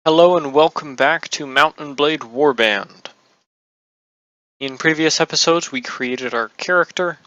Hello and welcome back to Mountain Blade Warband. In previous episodes we created our character,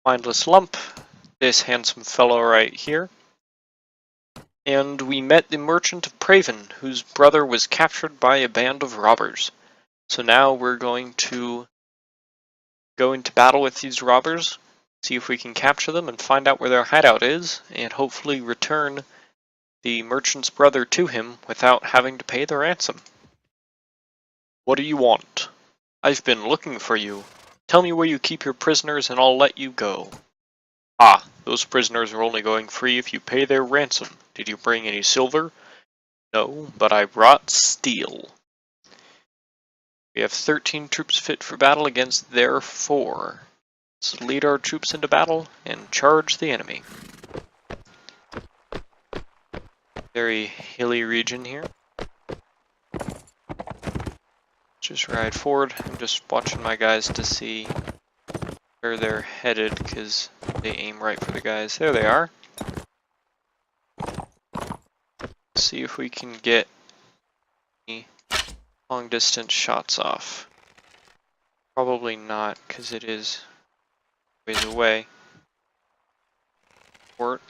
Mindless Lump, this handsome fellow right here, and we met the merchant of Praven, whose brother was captured by a band of robbers. So now we're going to go into battle with these robbers, see if we can capture them and find out where their hideout is, and hopefully return the merchant's brother to him without having to pay the ransom. What do you want? I've been looking for you. Tell me where you keep your prisoners and I'll let you go. Ah, those prisoners are only going free if you pay their ransom. Did you bring any silver? No, but I brought steel. We have 13 troops fit for battle against their 4. Let's lead our troops into battle and charge the enemy. Very hilly region here. Just ride forward. I'm just watching my guys to see where they're headed because they aim right for the guys. There they are. See if we can get any long distance shots off. Probably not because it is ways away. Port.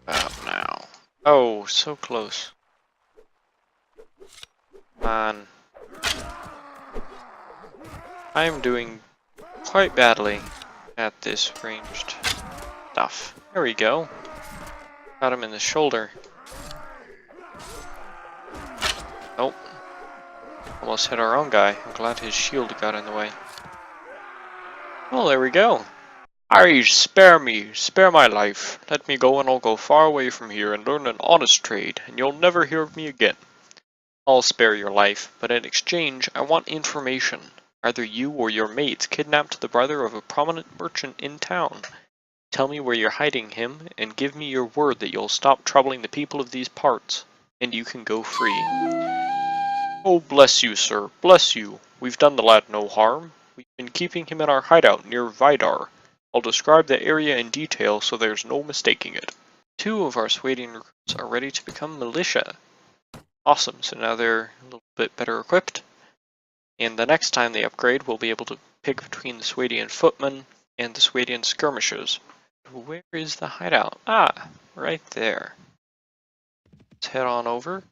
About now. Oh, so close. Come on. I am doing quite badly at this ranged stuff. There we go. Got him in the shoulder. Nope. Almost hit our own guy. I'm glad his shield got in the way. Well, there we go. Aye, spare me, spare my life. Let me go and I'll go far away from here and learn an honest trade, and you'll never hear of me again. I'll spare your life, but in exchange I want information. Either you or your mates kidnapped the brother of a prominent merchant in town. Tell me where you're hiding him, and give me your word that you'll stop troubling the people of these parts, and you can go free. Oh, bless you, sir, bless you. We've done the lad no harm. We've been keeping him in our hideout near Vidar. I'll describe the area in detail so there's no mistaking it. 2 of our Swadian recruits are ready to become militia. Awesome, so now they're a little bit better equipped. And the next time they upgrade, we'll be able to pick between the Swadian footmen and the Swadian skirmishers. Where is the hideout? Ah, right there. Let's head on over.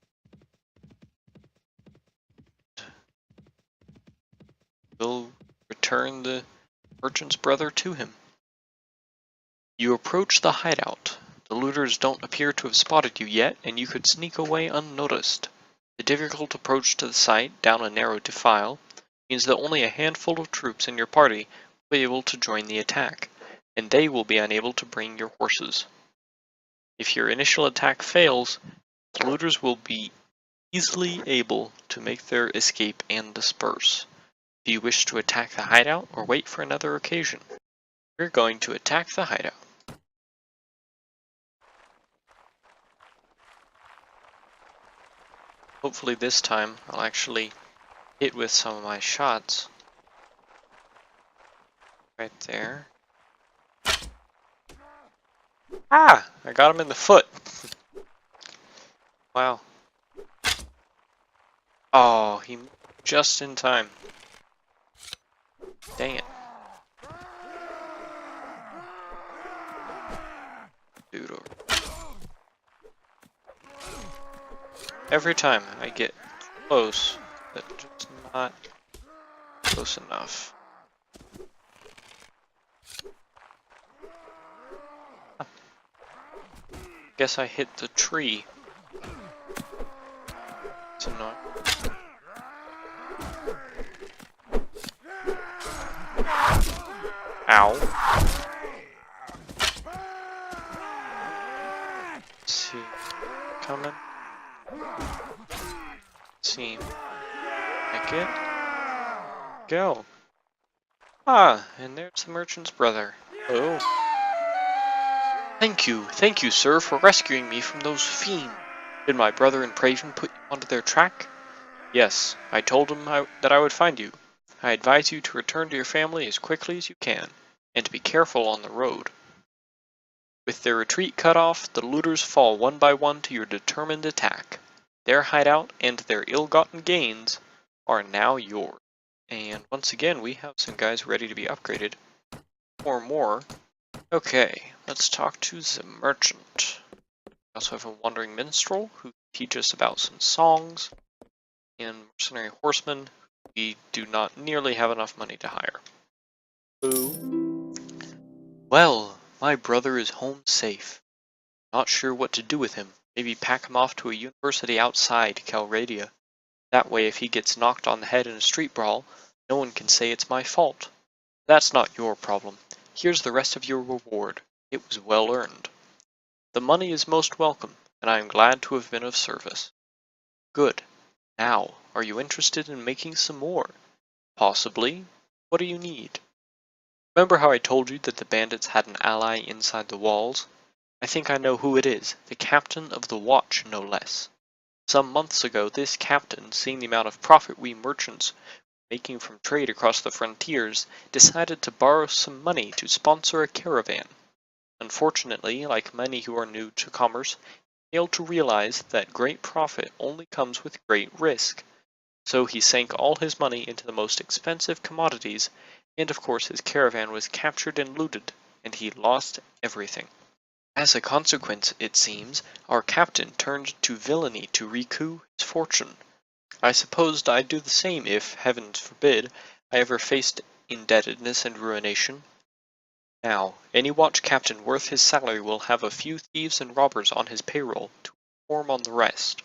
We'll return the merchant's brother to him. You approach the hideout. The looters don't appear to have spotted you yet, and you could sneak away unnoticed. The difficult approach to the site, down a narrow defile, means that only a handful of troops in your party will be able to join the attack, and they will be unable to bring your horses. If your initial attack fails, the looters will be easily able to make their escape and disperse. Do you wish to attack the hideout or wait for another occasion? We're going to attack the hideout. Hopefully this time I'll actually hit with some of my shots. Right there. Ah! I got him in the foot. Wow. Oh, he just in time. Dang it. Dude, every time I get close, but just not close enough. Guess I hit the tree. It's annoying. Ow. Let's see. Coming. Seem like it. Go. Ah, and there's the merchant's brother. Oh. Thank you, sir, for rescuing me from those fiends. Did my brother and Praven put you onto their track? Yes, I told him that I would find you. I advise you to return to your family as quickly as you can, and to be careful on the road. With their retreat cut off, the looters fall one by one to your determined attack. Their hideout and their ill-gotten gains are now yours. And once again, we have some guys ready to be upgraded. Or more. Okay, let's talk to the merchant. We also have a wandering minstrel who can teach us about some songs. And mercenary horsemen we do not nearly have enough money to hire. Boo. Well, my brother is home safe. Not sure what to do with him. Maybe pack him off to a university outside Calradia. That way if he gets knocked on the head in a street brawl, no one can say it's my fault. That's not your problem. Here's the rest of your reward. It was well earned. The money is most welcome, and I am glad to have been of service. Good. Now, are you interested in making some more? Possibly. What do you need? Remember how I told you that the bandits had an ally inside the walls? I think I know who it is, the captain of the watch, no less. Some months ago, this captain, seeing the amount of profit we merchants were making from trade across the frontiers, decided to borrow some money to sponsor a caravan. Unfortunately, like many who are new to commerce, he failed to realize that great profit only comes with great risk. So he sank all his money into the most expensive commodities, and of course his caravan was captured and looted, and he lost everything. As a consequence, it seems, our captain turned to villainy to recoup his fortune. I supposed I'd do the same if, heaven forbid, I ever faced indebtedness and ruination. Now, any watch captain worth his salary will have a few thieves and robbers on his payroll to inform on the rest.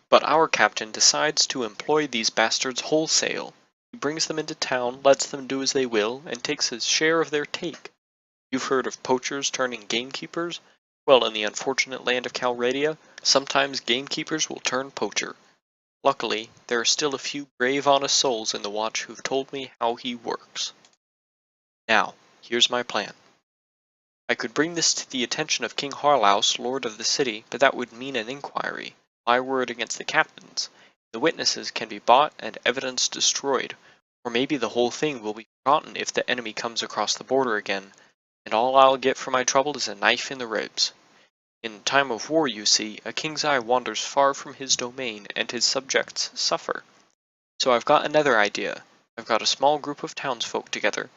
But our captain decides to employ these bastards wholesale. He brings them into town, lets them do as they will, and takes his share of their take. You've heard of poachers turning gamekeepers? Well, in the unfortunate land of Calradia, sometimes gamekeepers will turn poacher. Luckily, there are still a few brave honest souls in the watch who've told me how he works. Now, here's my plan. I could bring this to the attention of King Harlaus, lord of the city, but that would mean an inquiry. My word against the captain's. The witnesses can be bought and evidence destroyed, or maybe the whole thing will be forgotten if the enemy comes across the border again, and all I'll get for my trouble is a knife in the ribs. In time of war, you see, a king's eye wanders far from his domain and his subjects suffer. So I've got another idea. I've got a small group of townsfolk together,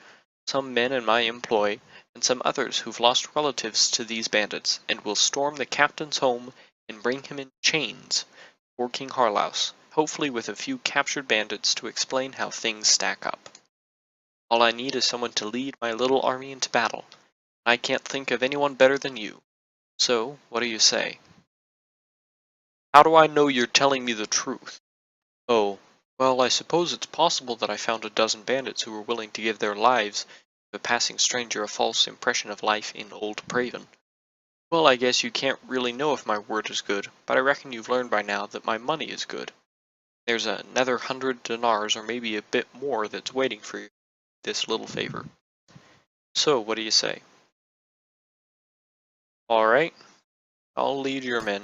some men in my employ, and some others who've lost relatives to these bandits, and will storm the captain's home and bring him in chains for King Harlaus, hopefully with a few captured bandits to explain how things stack up. All I need is someone to lead my little army into battle. I can't think of anyone better than you. So, what do you say? How do I know you're telling me the truth? Oh, well, I suppose it's possible that I found a dozen bandits who were willing to give their lives to a passing stranger a false impression of life in old Praven. Well, I guess you can't really know if my word is good, but I reckon you've learned by now that my money is good. There's another 100 dinars or maybe a bit more that's waiting for you, this little favor. So, what do you say? Alright, I'll lead your men.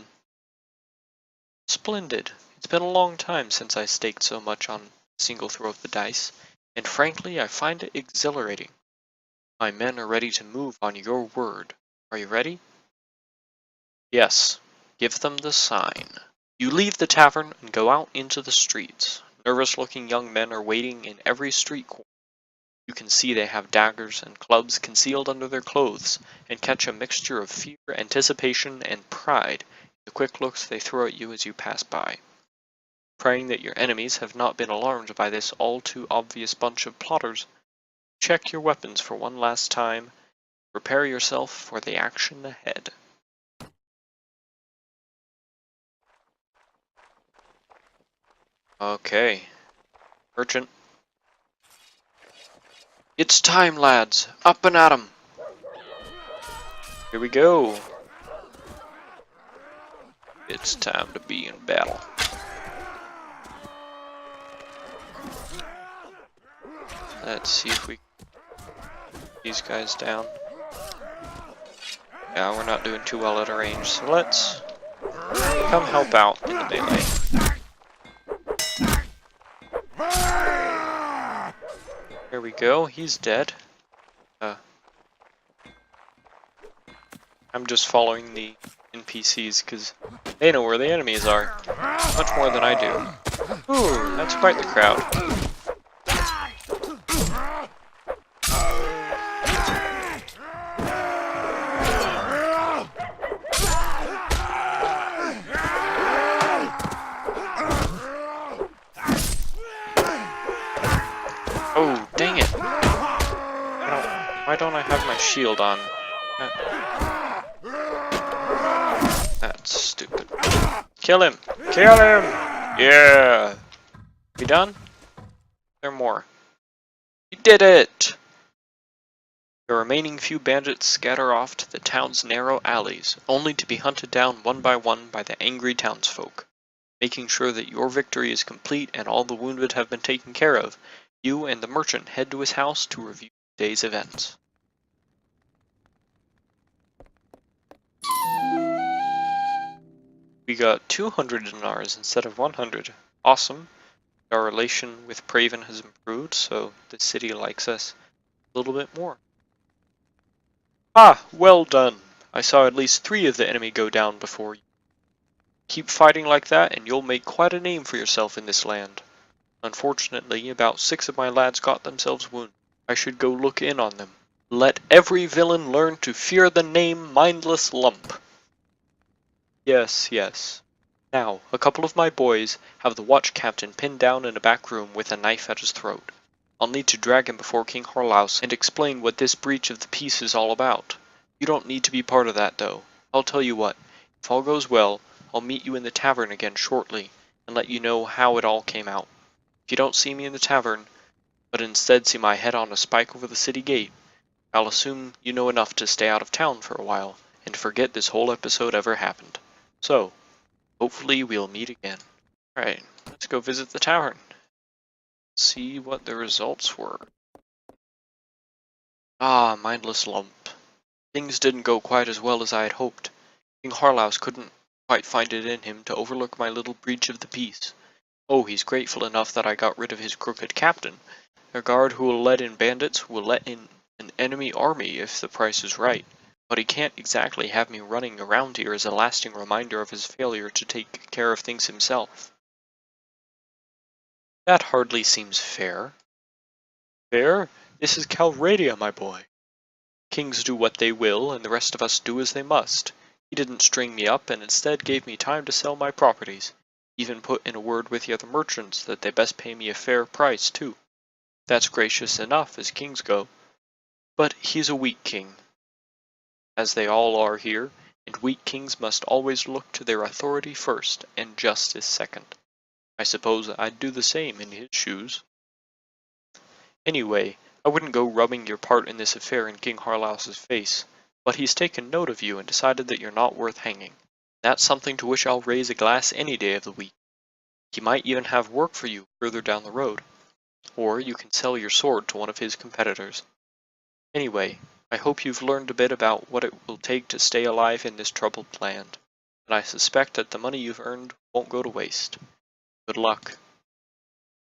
Splendid. It's been a long time since I staked so much on a single throw of the dice, and frankly I find it exhilarating. My men are ready to move on your word. Are you ready? Yes. Give them the sign. You leave the tavern and go out into the streets. Nervous-looking young men are waiting in every street corner. You can see they have daggers and clubs concealed under their clothes, and catch a mixture of fear, anticipation, and pride in the quick looks they throw at you as you pass by. Praying that your enemies have not been alarmed by this all-too-obvious bunch of plotters, check your weapons for one last time. Prepare yourself for the action ahead. Okay. Merchant. It's time, lads! Up and at 'em! Here we go! It's time to be in battle. Let's see if we can get these guys down. Yeah, we're not doing too well at a range, so let's come help out in the melee. There we go, he's dead. How I'm just following the NPCs because they know where the enemies are. Much more than I do. Ooh, that's quite the crowd. Oh, dang it. Why don't I have my shield on? That's stupid. Kill him! Kill him! Yeah! We done? There are more. You did it! The remaining few bandits scatter off to the town's narrow alleys, only to be hunted down one by the angry townsfolk. Making sure that your victory is complete and all the wounded have been taken care of, you and the merchant head to his house to review the day's events. We got 200 dinars instead of 100. Awesome. Our relation with Praven has improved, so the city likes us a little bit more. Ah, well done. I saw at least 3 of the enemy go down before you. Keep fighting like that and you'll make quite a name for yourself in this land. Unfortunately, about 6 of my lads got themselves wounded. I should go look in on them. Let every villain learn to fear the name Mindless Lump. Yes, yes. Now, a couple of my boys have the watch captain pinned down in a back room with a knife at his throat. I'll need to drag him before King Harlaus and explain what this breach of the peace is all about. You don't need to be part of that, though. I'll tell you what, if all goes well, I'll meet you in the tavern again shortly and let you know how it all came out. If you don't see me in the tavern, but instead see my head on a spike over the city gate, I'll assume you know enough to stay out of town for a while and forget this whole episode ever happened. So, hopefully we'll meet again. Alright, let's go visit the tavern. See what the results were. Ah, Mindless Lump. Things didn't go quite as well as I had hoped. King Harlaus couldn't quite find it in him to overlook my little breach of the peace. Oh, he's grateful enough that I got rid of his crooked captain. A guard who will let in bandits will let in an enemy army if the price is right. But he can't exactly have me running around here as a lasting reminder of his failure to take care of things himself. That hardly seems fair. Fair? This is Calradia, my boy. Kings do what they will, and the rest of us do as they must. He didn't string me up, and instead gave me time to sell my properties. Even put in a word with the other merchants that they best pay me a fair price, too. That's gracious enough, as kings go. But he's a weak king, as they all are here, and weak kings must always look to their authority first, and justice second. I suppose I'd do the same in his shoes. Anyway, I wouldn't go rubbing your part in this affair in King Harlaus's face, but he's taken note of you and decided that you're not worth hanging. That's something to which I'll raise a glass any day of the week. He might even have work for you further down the road, or you can sell your sword to one of his competitors. Anyway, I hope you've learned a bit about what it will take to stay alive in this troubled land, and I suspect that the money you've earned won't go to waste. Good luck.